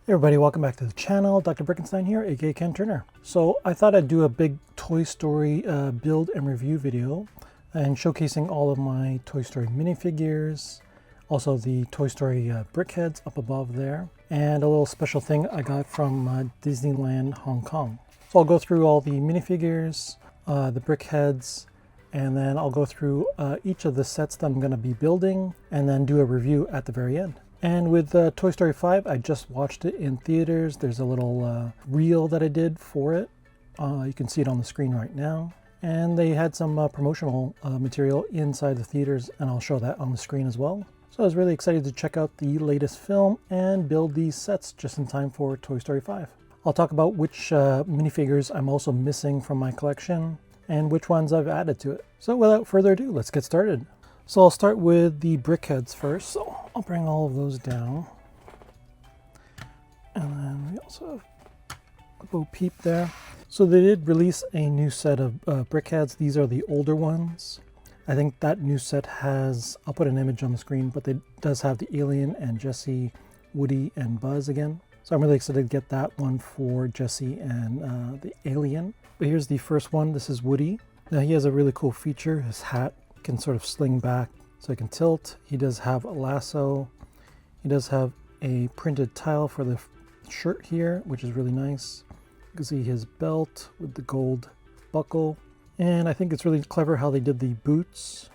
Hey everybody, welcome back to the channel. Dr. Brickenstein here, aka Ken Turner. So I thought I'd do a big Toy Story build and review video and showcasing all of my Toy Story minifigures, also the Toy Story Brickheadz up above there, and a little special thing I got from Disneyland Hong Kong. So I'll go through all the minifigures, the Brickheadz, and then I'll go through each of the sets that I'm going to be building and then do a review at the very end. And with Toy Story 5, I just watched it in theaters. There's a little reel that I did for it. You can see it on the screen right now. And they had some promotional material inside the theaters, and I'll show that on the screen as well. So I was really excited to check out the latest film and build these sets just in time for Toy Story 5. I'll talk about which minifigures I'm also missing from my collection and which ones I've added to it. So without further ado, let's get started. So I'll start with the Brickheadz first. So I'll bring all of those down. And then we also have Bo Peep there. So they did release a new set of Brickheadz. These are the older ones. I think that new set has, I'll put an image on the screen, but it does have the Alien and Jessie, Woody and Buzz again. So I'm really excited to get that one for Jessie and the Alien. But here's the first one. This is Woody. Now he has a really cool feature. His hat can sort of sling back so it can tilt. He does have a lasso. He does have a printed tile for the shirt here, which is really nice. You can see his belt with the gold buckle. And I think it's really clever how they did the boots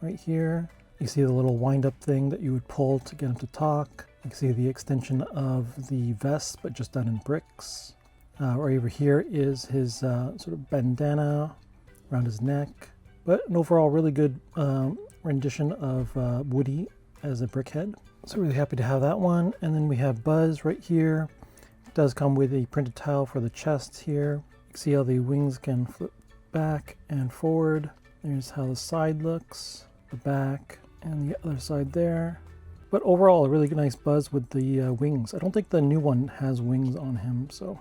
right here. You see the little wind-up thing that you would pull to get him to talk. You can see the extension of the vest, but just done in bricks. Right over here is his sort of bandana around his neck. But an overall really good rendition of Woody as a Brickhead. So really happy to have that one. And then we have Buzz right here. It does come with a printed tile for the chest here. You can see how the wings can flip back and forward. There's how the side looks, the back, and the other side there. But overall, a really nice Buzz with the wings. I don't think the new one has wings on him, so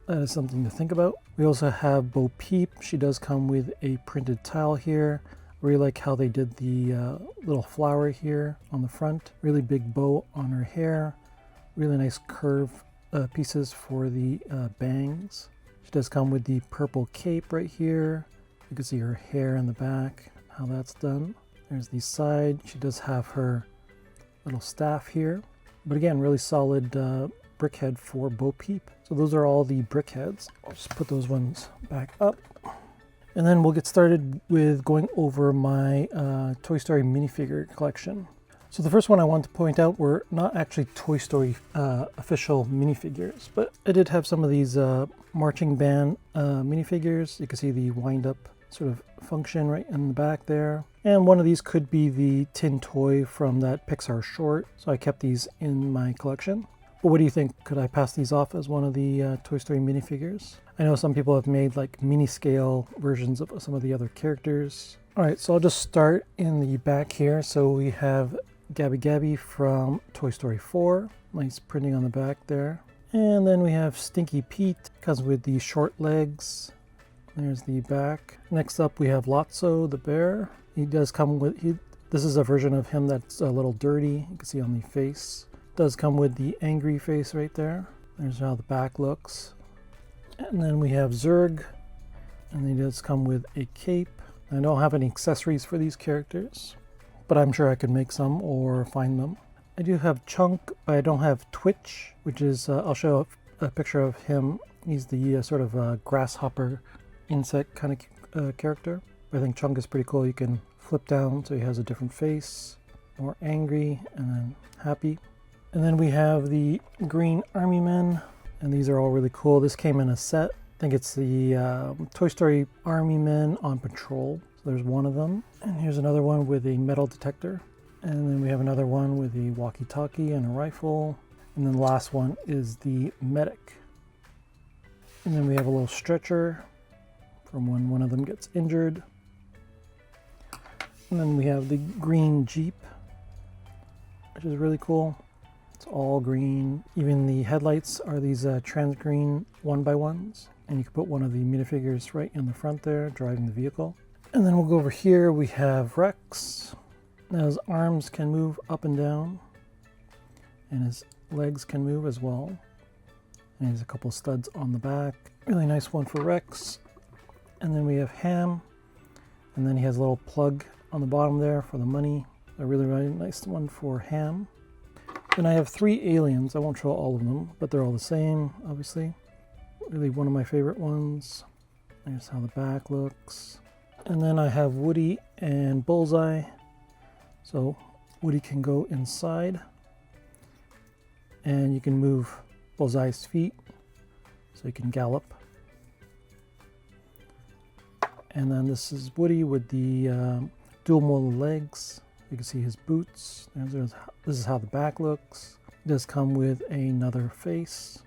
that is something to think about. We also have Bo Peep. She does come with a printed tile here. I really like how they did the little flower here on the front. Really big bow on her hair. Really nice curve pieces for the bangs. She does come with the purple cape right here. You can see her hair in the back, how that's done. There's the side. She does have her little staff here. But again, really solid Brickhead for Bo Peep. So those are all the Brickheadz. I'll just put those ones back up. And then we'll get started with going over my Toy Story minifigure collection. So the first one I want to point out were not actually Toy Story official minifigures, but I did have some of these marching band minifigures. You can see the wind-up sort of function right in the back there. And one of these could be the tin toy from that Pixar short. So I kept these in my collection. But what do you think? Could I pass these off as one of the Toy Story minifigures? I know some people have made like mini scale versions of some of the other characters. All right, so I'll just start in the back here. So we have Gabby Gabby from Toy Story 4. Nice printing on the back there. And then we have Stinky Pete, comes with the short legs. There's the back. Next up we have Lotso the bear. He does come with, this is a version of him that's a little dirty. You can see on the face. Does come with the angry face right there. There's how the back looks. And then we have Zurg, and he does come with a cape. I don't have any accessories for these characters, but I'm sure I could make some or find them. I do have Chunk, but I don't have Twitch, which is, I'll show a picture of him. He's the sort of grasshopper insect kind of character. I think Chunk is pretty cool. You can flip down so he has a different face, more angry and then happy. And then we have the Green Army Men, and these are all really cool. This came in a set. I think it's the Toy Story Army Men on patrol. So there's one of them. And here's another one with a metal detector. And then we have another one with a walkie-talkie and a rifle. And then the last one is the medic. And then we have a little stretcher from when one of them gets injured. And then we have the green Jeep, which is really cool. It's all green. Even the headlights are these trans green 1x1s. And you can put one of the minifigures right in the front there, driving the vehicle. And then we'll go over here. We have Rex. Now his arms can move up and down. And his legs can move as well. And there's a couple studs on the back. Really nice one for Rex. And then we have Ham. And then he has a little plug on the bottom there for the money. A really, really nice one for Ham. Then I have 3 aliens. I won't show all of them, but they're all the same, obviously. Really one of my favorite ones. There's how the back looks. And then I have Woody and Bullseye. So Woody can go inside. And you can move Bullseye's feet so he can gallop. And then this is Woody with the dual molded legs. You can see his boots. This is how the back looks. It does come with another face.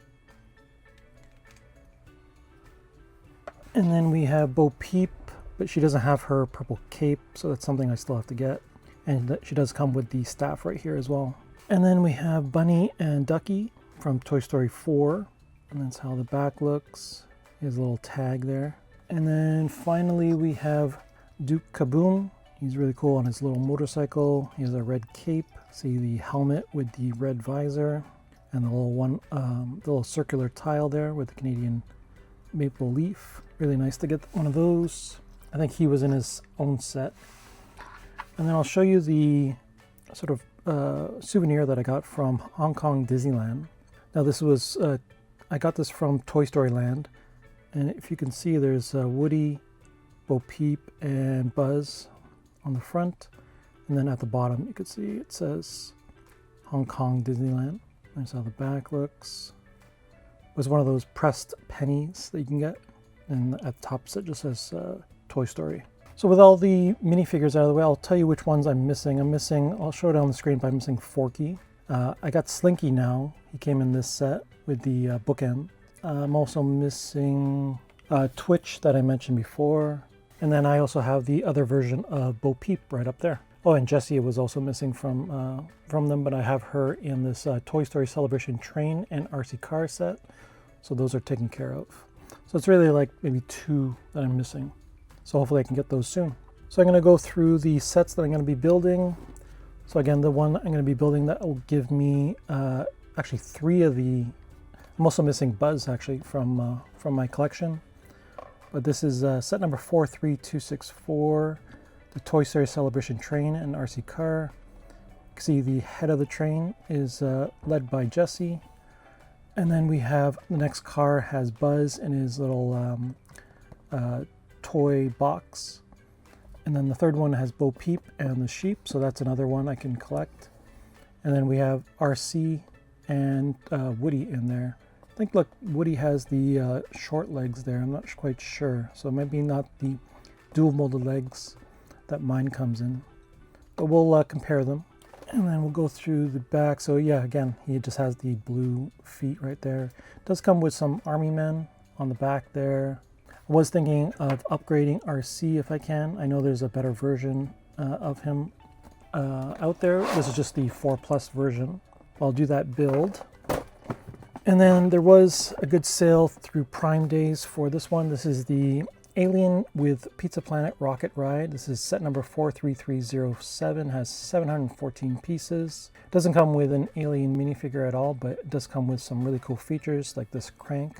And then we have Bo Peep, but she doesn't have her purple cape, so that's something I still have to get. And she does come with the staff right here as well. And then we have Bunny and Ducky from Toy Story 4. And that's how the back looks. He has a little tag there. And then finally we have Duke Kaboom. He's really cool on his little motorcycle. He has a red cape. See the helmet with the red visor and the little circular tile there with the Canadian maple leaf. Really nice to get one of those. I think he was in his own set. And then I'll show you the sort of souvenir that I got from Hong Kong Disneyland. Now this was, I got this from Toy Story Land. And if you can see, there's Woody, Bo Peep, and Buzz on the front. And then at the bottom, you can see it says Hong Kong Disneyland. There's how the back looks. It was one of those pressed pennies that you can get. And at the top it just says Toy Story. So with all the minifigures out of the way, I'll tell you which ones I'm missing. I'll show it on the screen, but I'm missing Forky. I got Slinky now. He came in this set with the bookend. I'm also missing Twitch that I mentioned before. And then I also have the other version of Bo Peep right up there. Oh, and Jessie was also missing from them, but I have her in this Toy Story Celebration train and RC car set. So those are taken care of. So it's really like maybe 2 that I'm missing. So hopefully I can get those soon. So I'm going to go through the sets that I'm going to be building. So again, the one I'm going to be building that will give me actually 3 of the... I'm also missing Buzz actually from my collection. But this is set number 43264, the Toy Story Celebration train and RC car. You can see the head of the train is led by Jessie. And then we have the next car has Buzz in his little toy box. And then the third one has Bo Peep and the sheep, so that's another one I can collect. And then we have RC and Woody in there. I think, look, Woody has the short legs there. I'm not quite sure. So maybe not the dual molded legs that mine comes in. But we'll compare them. And then we'll go through the back. So yeah, again, he just has the blue feet right there. It does come with some army men on the back there. I was thinking of upgrading RC if I can. I know there's a better version of him out there. This is just the 4+ version. I'll do that build. And then there was a good sale through Prime Days for this one. This is the Alien with Pizza Planet Rocket Ride. This is set number 43307, has 714 pieces. It doesn't come with an Alien minifigure at all, but it does come with some really cool features like this crank,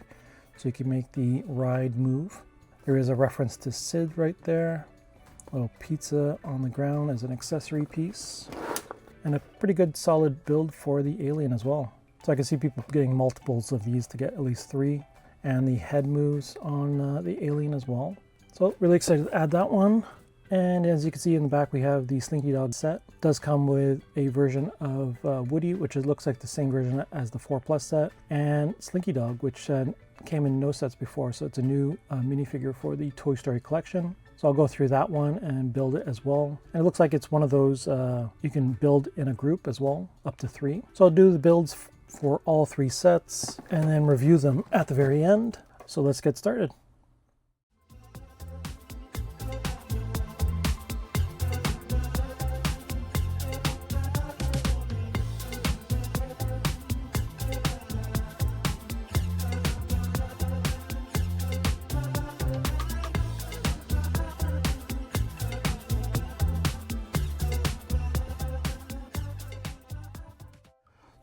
so you can make the ride move. There is a reference to Sid right there. A little pizza on the ground as an accessory piece. And a pretty good solid build for the Alien as well. So I can see people getting multiples of these to get at least 3. And the head moves on the Alien as well. So really excited to add that one. And as you can see in the back, we have the Slinky Dog set. It does come with a version of Woody, which looks like the same version as the 4+ set, and Slinky Dog, which came in no sets before. So it's a new minifigure for the Toy Story collection. So I'll go through that one and build it as well. And it looks like it's one of those you can build in a group as well, up to 3. So I'll do the builds for all 3 sets and then review them at the very end. So let's get started.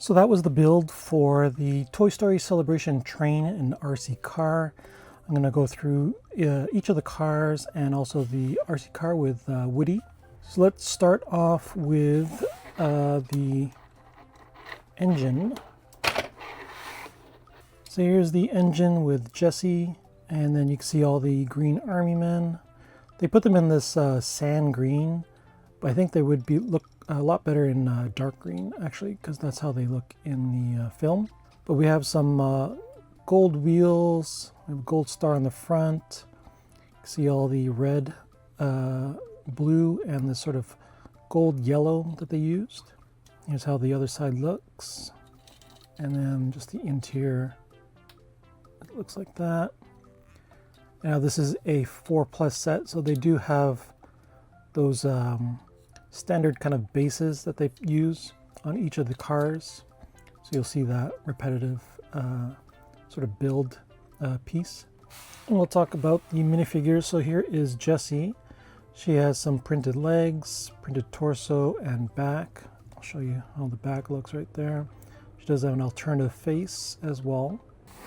So that was the build for the Toy Story Celebration train and RC car. I'm going to go through each of the cars and also the RC car with Woody. So let's start off with the engine. So here's the engine with Jesse, and then you can see all the green army men. They put them in this sand green, but I think they would look a lot better in dark green, actually, because that's how they look in the film. But we have some gold wheels, we have a gold star on the front. You can see all the red, blue, and this sort of gold yellow that they used. Here's how the other side looks. And then just the interior, it looks like that. Now this is a 4+ set, so they do have those standard kind of bases that they use on each of the cars. So you'll see that repetitive sort of build piece. And we'll talk about the minifigures. So here is Jessie. She has some printed legs, printed torso, and back. I'll show you how the back looks right there. She does have an alternative face as well.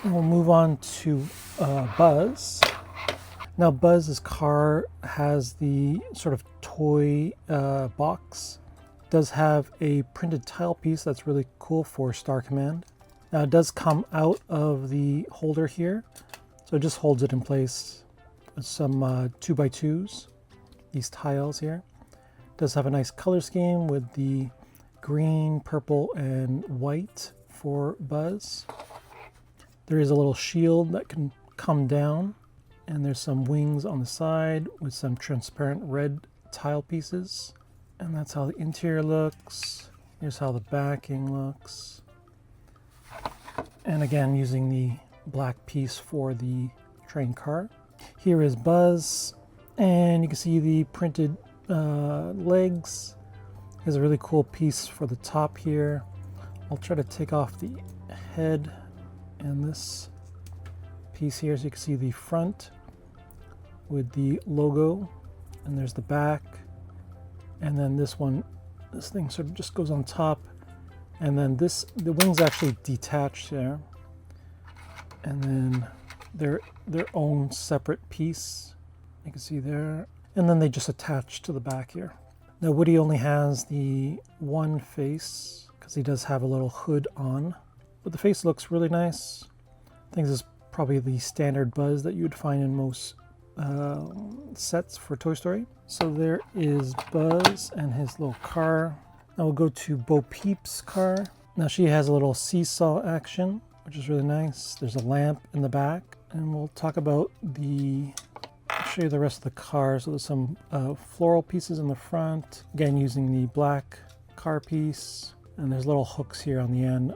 And we'll move on to Buzz. Now Buzz's car has the sort of toy box. It does have a printed tile piece that's really cool for Star Command. Now it does come out of the holder here, so it just holds it in place with some 2x2s, these tiles here. It does have a nice color scheme with the green, purple, and white for Buzz. There is a little shield that can come down. And there's some wings on the side with some transparent red tile pieces. And that's how the interior looks. Here's how the backing looks. And again, using the black piece for the train car. Here is Buzz, and you can see the printed legs. There's a really cool piece for the top here. I'll try to take off the head and this piece here so you can see the front with the logo, and there's the back, and then this thing sort of just goes on top, and then the wings actually detach there, and then they're their own separate piece, you can see there, and then they just attach to the back here. Now Woody only has the one face because he does have a little hood on, but the face looks really nice. I think this is probably the standard Buzz that you would find in most sets for Toy Story. So there is Buzz and his little car. Now we'll go to Bo Peep's car. Now she has a little seesaw action, which is really nice. There's a lamp in the back, and we'll talk about I'll show you the rest of the car. So there's some floral pieces in the front, again using the black car piece, and there's little hooks here on the end.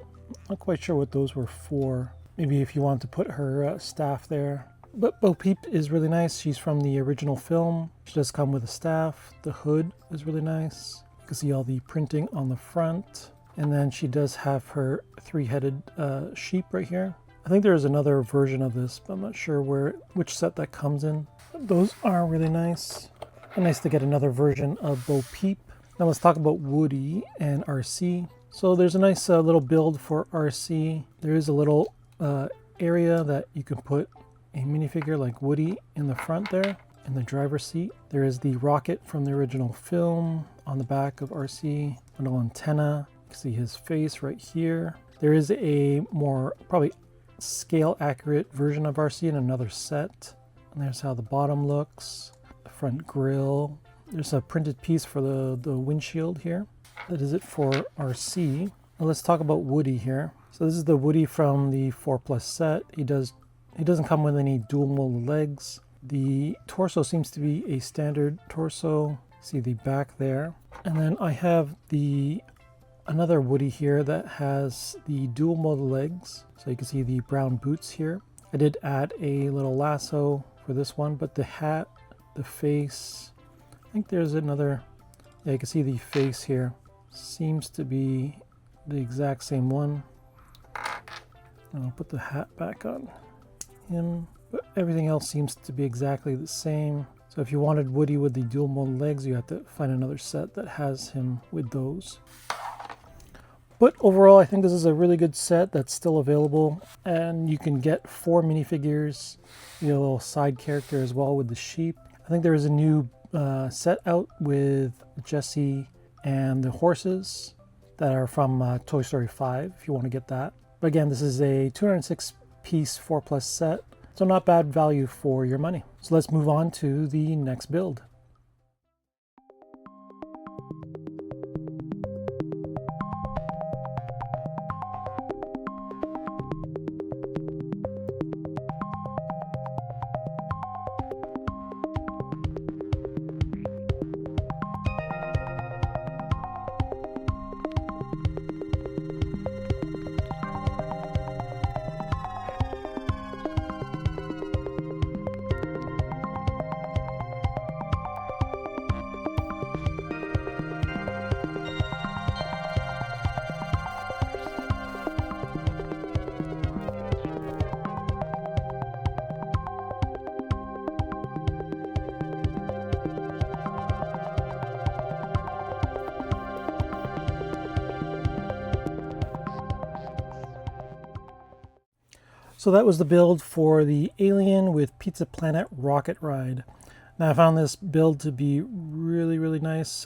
Not quite sure what those were for. Maybe if you want to put her staff there. But Bo Peep is really nice. She's from the original film. She does come with a staff. The hood is really nice. You can see all the printing on the front. And then she does have her three-headed sheep right here. I think there is another version of this, but I'm not sure which set that comes in. But those are really nice. Nice to get another version of Bo Peep. Now let's talk about Woody and RC. So there's a nice little build for RC. There is a little area that you can put a minifigure like Woody in the front there, in the driver's seat. There is the rocket from the original film on the back of RC, a little antenna. You can see his face right here. There is a more probably scale accurate version of RC in another set. And there's how the bottom looks, the front grille. There's a printed piece for the windshield here. That is it for RC. Now let's talk about Woody here. So this is the Woody from the 4+ set. He doesn't come with any dual molded legs. The torso seems to be a standard torso. See the back there. And then I have another Woody here that has the dual molded legs. So you can see the brown boots here. I did add a little lasso for this one, but the hat, the face, I think there's another, yeah, you can see the face here. Seems to be the exact same one. And I'll put the hat back on him, but everything else seems to be exactly the same. So if you wanted Woody with the dual molded legs, you have to find another set that has him with those. But overall, I think this is a really good set that's still available, and you can get 4 minifigures. You get a little side character as well with the sheep. I think there is a new set out with Jessie and the horses that are from Toy Story 5 if you want to get that. But again, this is a 206 piece 4+ set, so not bad value for your money. So let's move on to the next build. So that was the build for the Alien with Pizza Planet Rocket Ride. Now I found this build to be really nice.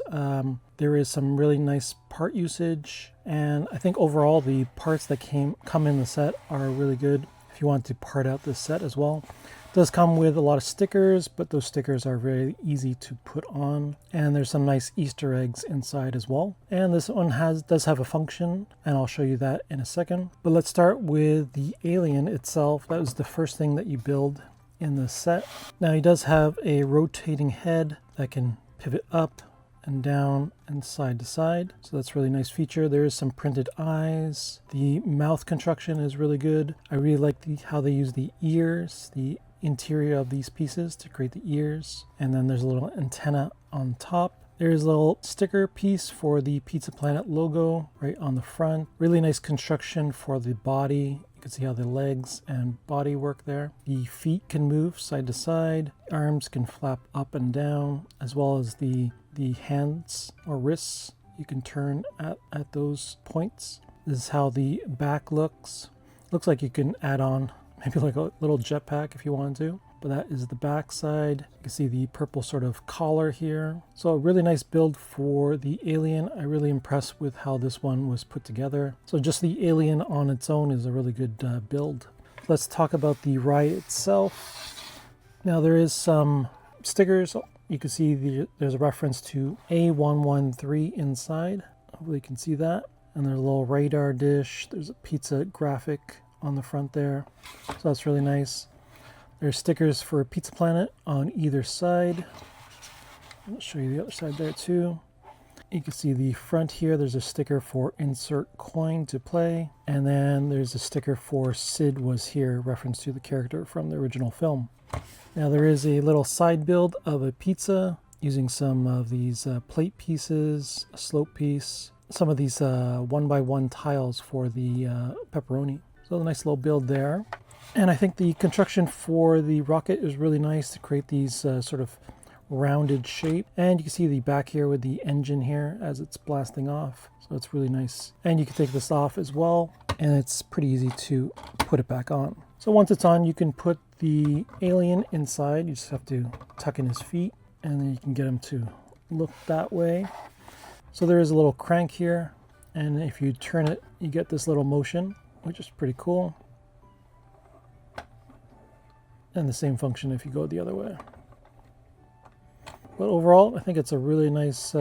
There is some really nice part usage, and I think overall the parts that come in the set are really good if you want to part out this set as well. It does come with a lot of stickers, but those stickers are very easy to put on, and there's some nice Easter eggs inside as well. And this one does have a function, and I'll show you that in a second. But let's start with the Alien itself. That was the first thing that you build in the set. Now he does have a rotating head that can pivot up and down and side to side, so that's a really nice feature. There is some printed eyes. The mouth construction is really good. I really like how they use the ears, the interior of these pieces to create the ears, and then there's a little antenna on top. There's a little sticker piece for the Pizza Planet logo right on the front. Really nice construction for the body. You can see how the legs and body work there. The feet can move side to side. Arms can flap up and down, as well as the hands or wrists. You can turn at those points. This is how the back looks. Looks like you can add on maybe like a little jetpack if you wanted to. But that is the back side. You can see the purple sort of collar here. So a really nice build for the Alien. I'm really impressed with how this one was put together. So just the Alien on its own is a really good build. Let's talk about the ride itself. Now there is some stickers. You can see there's a reference to A113 inside. Hopefully you can see that. And there's a little radar dish. There's a pizza graphic on the front there. So that's really nice. There's stickers for Pizza Planet on either side. I'll show you the other side there too. You can see the front here. There's a sticker for insert coin to play. And then there's a sticker for Sid was here, reference to the character from the original film. Now there is a little side build of a pizza using some of these plate pieces, a slope piece, some of these 1x1 tiles for the pepperoni. So a nice little build there. And I think the construction for the rocket is really nice to create these sort of rounded shape. And you can see the back here with the engine here as it's blasting off. So it's really nice. And you can take this off as well, and it's pretty easy to put it back on. So once it's on, you can put the Alien inside. You just have to tuck in his feet, and then you can get him to look that way. So there is a little crank here, and if you turn it, you get this little motion, which is pretty cool. And the same function if you go the other way. But overall, I think it's a really nice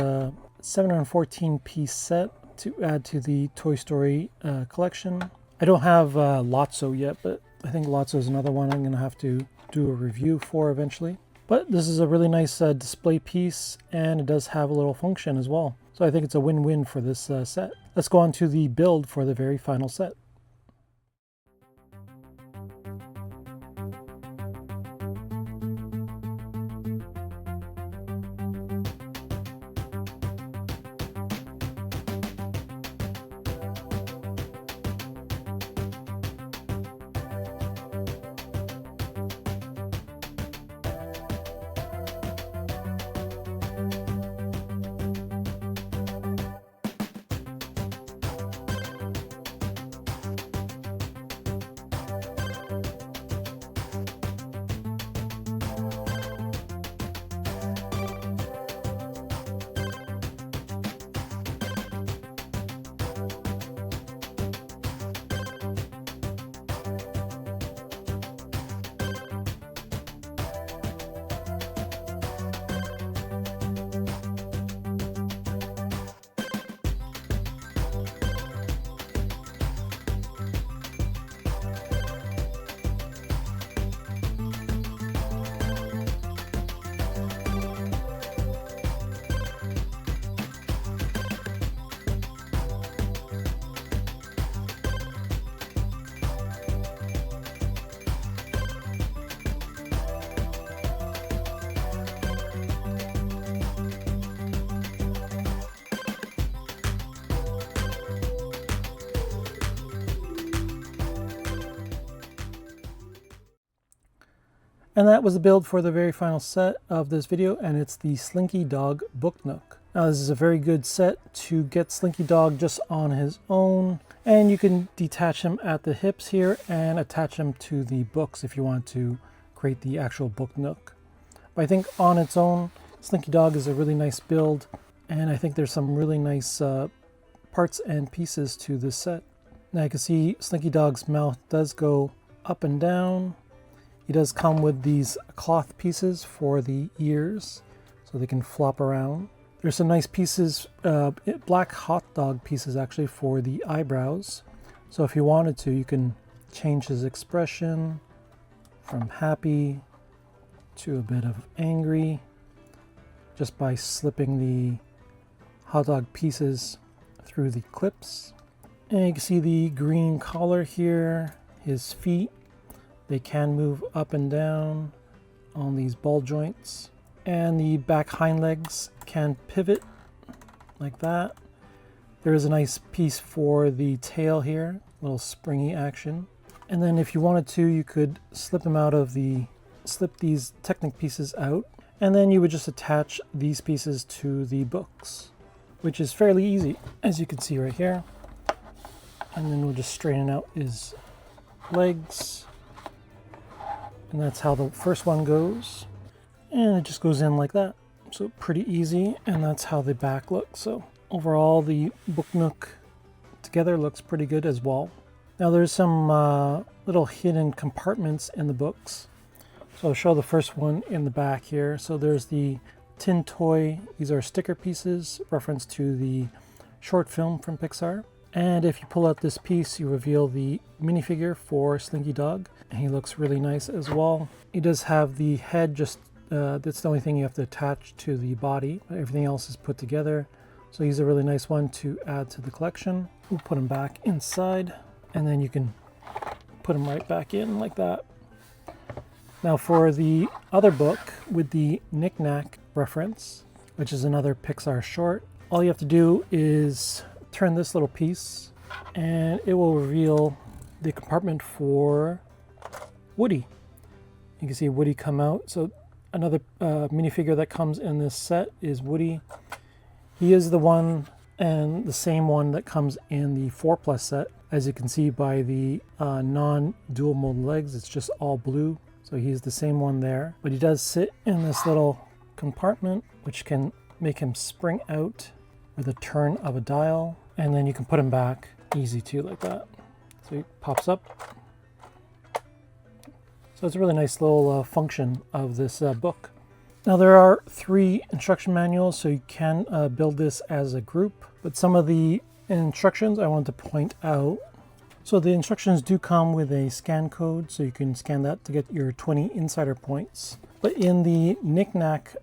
714 piece set to add to the Toy Story collection. I don't have Lotso yet, but I think Lotso is another one I'm going to have to do a review for eventually. But this is a really nice display piece, and it does have a little function as well. So I think it's a win-win for this set. Let's go on to the build for the very final set. And that was the build for the very final set of this video, and it's the Slinky Dog booknook. Now this is a very good set to get Slinky Dog just on his own, and you can detach him at the hips here and attach him to the books if you want to create the actual booknook. But I think on its own, Slinky Dog is a really nice build, and I think there's some really nice parts and pieces to this set. Now you can see Slinky Dog's mouth does go up and down. He does come with these cloth pieces for the ears, so they can flop around. There's some nice pieces, black hot dog pieces actually, for the eyebrows. So if you wanted to, you can change his expression from happy to a bit of angry just by slipping the hot dog pieces through the clips. And you can see the green collar here, his feet. They can move up and down on these ball joints. And the back hind legs can pivot like that. There is a nice piece for the tail here, a little springy action. And then if you wanted to, you could slip these Technic pieces out, and then you would just attach these pieces to the books, which is fairly easy, as you can see right here. And then we'll just straighten out his legs. And that's how the first one goes. And it just goes in like that. So pretty easy, and that's how the back looks. So overall, the booknook together looks pretty good as well. Now there's some little hidden compartments in the books. So I'll show the first one in the back here. So there's the tin toy. These are sticker pieces, reference to the short film from Pixar. And if you pull out this piece, you reveal the minifigure for Slinky Dog. And he looks really nice as well. He does have the head, just that's the only thing you have to attach to the body. Everything else is put together. So he's a really nice one to add to the collection. We'll put him back inside, and then you can put him right back in like that. Now for the other book with the knick-knack reference, which is another Pixar short, all you have to do is turn this little piece and it will reveal the compartment for Woody. You can see Woody come out. So another minifigure that comes in this set is Woody. He is the one and the same one that comes in the 4+ set. As you can see by the non-dual mode legs, it's just all blue. So he's the same one there. But he does sit in this little compartment, which can make him spring out with a turn of a dial. And then you can put him back easy too, like that. So he pops up. So it's a really nice little function of this book. Now there are 3 instruction manuals, so you can build this as a group. But some of the instructions I want to point out. So the instructions do come with a scan code, so you can scan that to get your 20 insider points. But in the knick-knack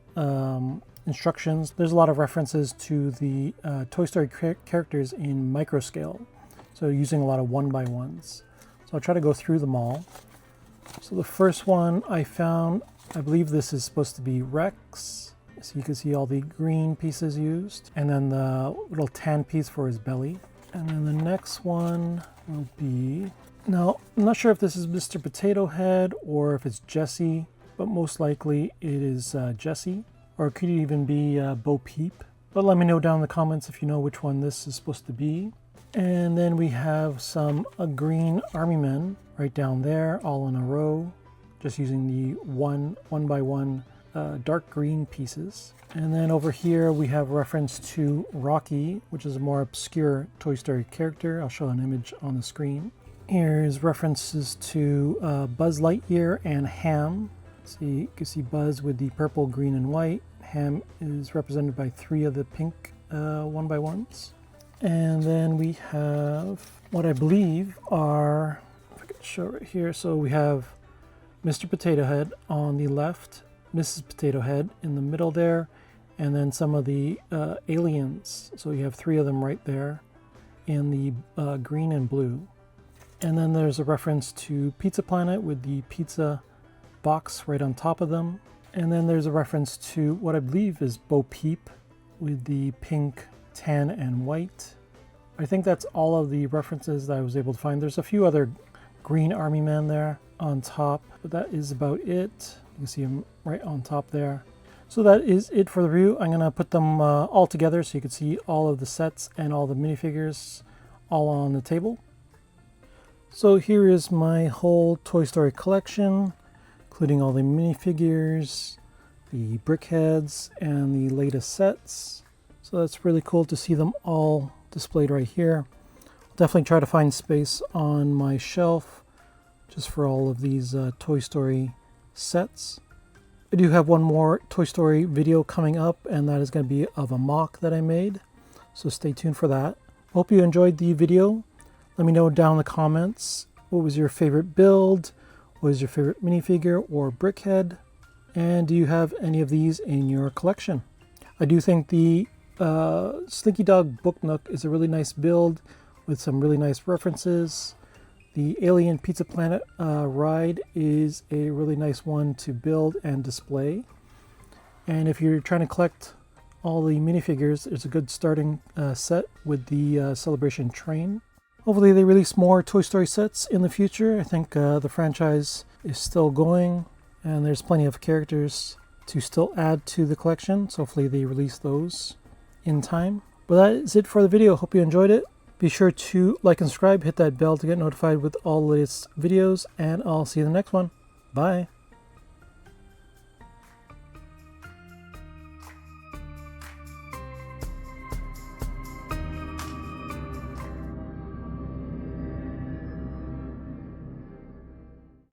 instructions, there's a lot of references to the Toy Story characters in microscale. So using a lot of 1x1s. So I'll try to go through them all. So the first one I found, I believe this is supposed to be Rex. So you can see all the green pieces used. And then the little tan piece for his belly. And then the next one will be... Now, I'm not sure if this is Mr. Potato Head or if it's Jesse, but most likely it is Jesse. Or it could even be Bo Peep. But let me know down in the comments if you know which one this is supposed to be. And then we have some green army men right down there, all in a row, just using the 1x1 dark green pieces. And then over here we have reference to Rocky, which is a more obscure Toy Story character. I'll show an image on the screen. Here's references to Buzz Lightyear and Ham. So you can see Buzz with the purple, green, and white. Ham is represented by 3 of the pink 1x1s. And then we have what I believe are, if I could show right here, so we have Mr. Potato Head on the left, Mrs. Potato Head in the middle there, and then some of the aliens. So you have 3 of them right there in the green and blue. And then there's a reference to Pizza Planet with the pizza box right on top of them. And then there's a reference to what I believe is Bo Peep with the pink, tan, and white. I think that's all of the references that I was able to find. There's a few other green army men there. on top, but that is about it. You can see them right on top there. So that is it for the review. I'm going to put them all together so you can see all of the sets and all the minifigures all on the table. So here is my whole Toy Story collection, including all the minifigures, the Brickheadz, and the latest sets. So that's really cool to see them all displayed right here. I'll definitely try to find space on my shelf just for all of these Toy Story sets. I do have one more Toy Story video coming up, and that is going to be of a mock that I made. So stay tuned for that. Hope you enjoyed the video. Let me know down in the comments what was your favorite build, what was your favorite minifigure or brickhead, and do you have any of these in your collection? I do think the Slinky Dog booknook is a really nice build with some really nice references. The Alien Pizza Planet ride is a really nice one to build and display. And if you're trying to collect all the minifigures, it's a good starting set with the Celebration train. Hopefully they release more Toy Story sets in the future. I think the franchise is still going and there's plenty of characters to still add to the collection. So hopefully they release those in time. But that is it for the video. Hope you enjoyed it. Be sure to like and subscribe, hit that bell to get notified with all the latest videos, and I'll see you in the next one. Bye.